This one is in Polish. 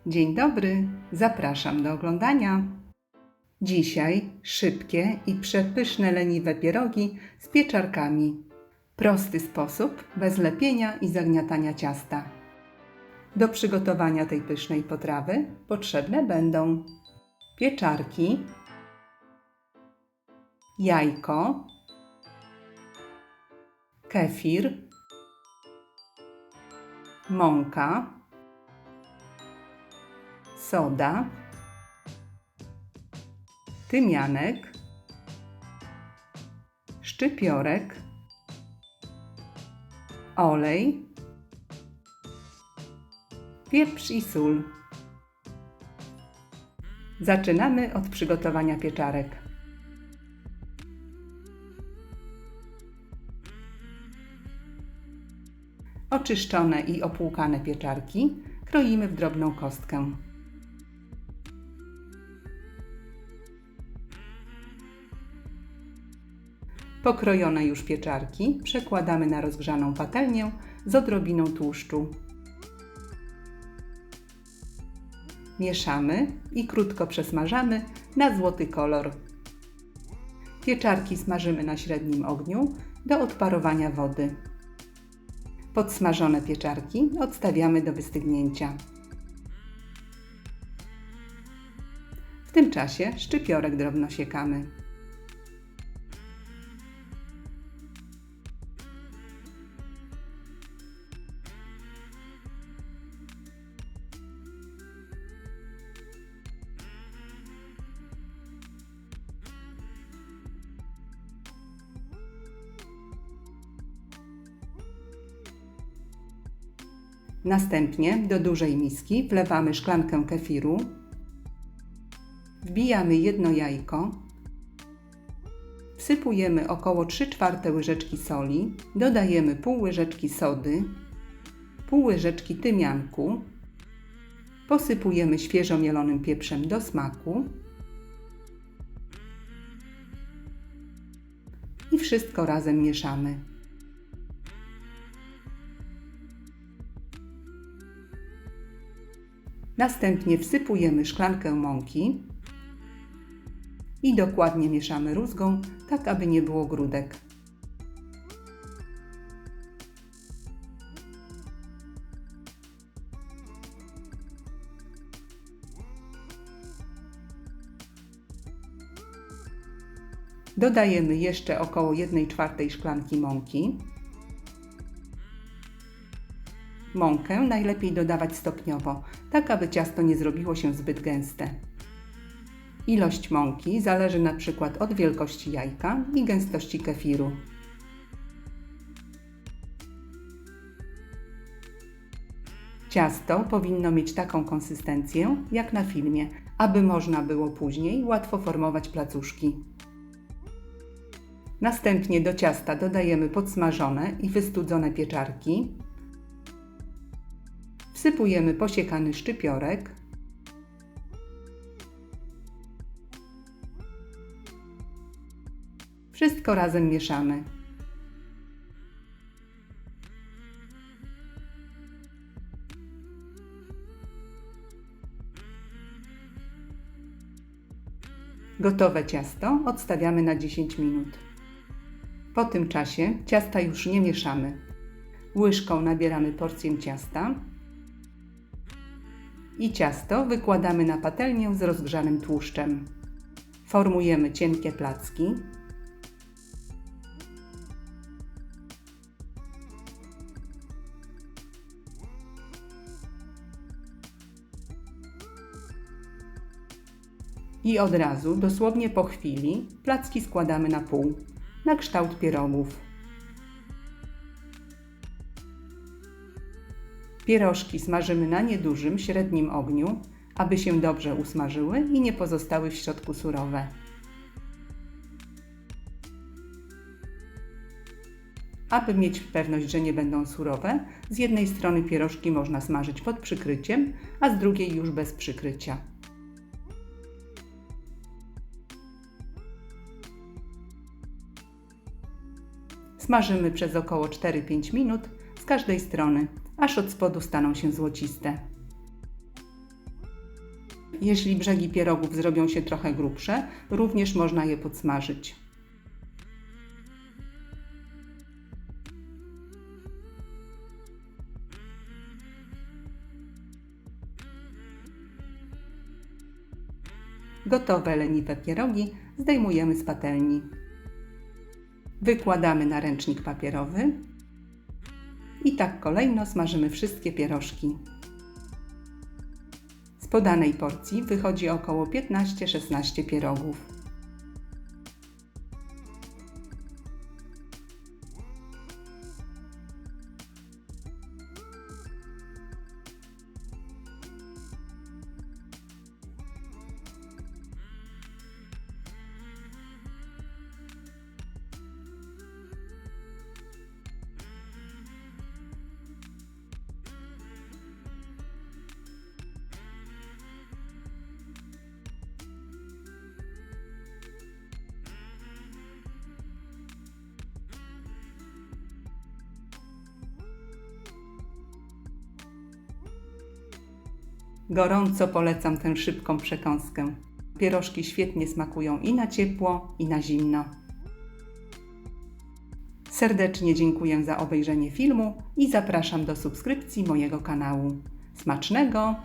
Dzień dobry, zapraszam do oglądania. Dzisiaj szybkie i przepyszne leniwe pierogi z pieczarkami. Prosty sposób, bez lepienia i zagniatania ciasta. Do przygotowania tej pysznej potrawy potrzebne będą pieczarki, jajko, kefir, mąka, soda, tymianek, szczypiorek, olej, pieprz i sól. Zaczynamy od przygotowania pieczarek. Oczyszczone i opłukane pieczarki kroimy w drobną kostkę. Pokrojone już pieczarki przekładamy na rozgrzaną patelnię z odrobiną tłuszczu. Mieszamy i krótko przesmażamy na złoty kolor. Pieczarki smażymy na średnim ogniu do odparowania wody. Podsmażone pieczarki odstawiamy do wystygnięcia. W tym czasie szczypiorek drobno siekamy. Następnie do dużej miski wlewamy szklankę kefiru, wbijamy jedno jajko, wsypujemy około 3/4 łyżeczki soli, dodajemy pół łyżeczki sody, pół łyżeczki tymianku, posypujemy świeżo mielonym pieprzem do smaku i wszystko razem mieszamy. Następnie wsypujemy szklankę mąki i dokładnie mieszamy rózgą, tak aby nie było grudek. Dodajemy jeszcze około 1/4 szklanki mąki. Mąkę najlepiej dodawać stopniowo, tak aby ciasto nie zrobiło się zbyt gęste. Ilość mąki zależy na przykład od wielkości jajka i gęstości kefiru. Ciasto powinno mieć taką konsystencję jak na filmie, aby można było później łatwo formować placuszki. Następnie do ciasta dodajemy podsmażone i wystudzone pieczarki. Wsypujemy posiekany szczypiorek. Wszystko razem mieszamy. Gotowe ciasto odstawiamy na 10 minut. Po tym czasie ciasta już nie mieszamy. Łyżką nabieramy porcję ciasta i ciasto wykładamy na patelnię z rozgrzanym tłuszczem. Formujemy cienkie placki. I od razu, dosłownie po chwili, placki składamy na pół, na kształt pierogów. Pierożki smażymy na niedużym, średnim ogniu, aby się dobrze usmażyły i nie pozostały w środku surowe. Aby mieć pewność, że nie będą surowe, z jednej strony pierożki można smażyć pod przykryciem, a z drugiej już bez przykrycia. Smażymy przez około 4-5 minut z każdej strony, aż od spodu staną się złociste. Jeśli brzegi pierogów zrobią się trochę grubsze, również można je podsmażyć. Gotowe leniwe pierogi zdejmujemy z patelni. Wykładamy na ręcznik papierowy i tak kolejno smażymy wszystkie pierożki. Z podanej porcji wychodzi około 15-16 pierogów. Gorąco polecam tę szybką przekąskę. Pierożki świetnie smakują i na ciepło, i na zimno. Serdecznie dziękuję za obejrzenie filmu i zapraszam do subskrypcji mojego kanału. Smacznego!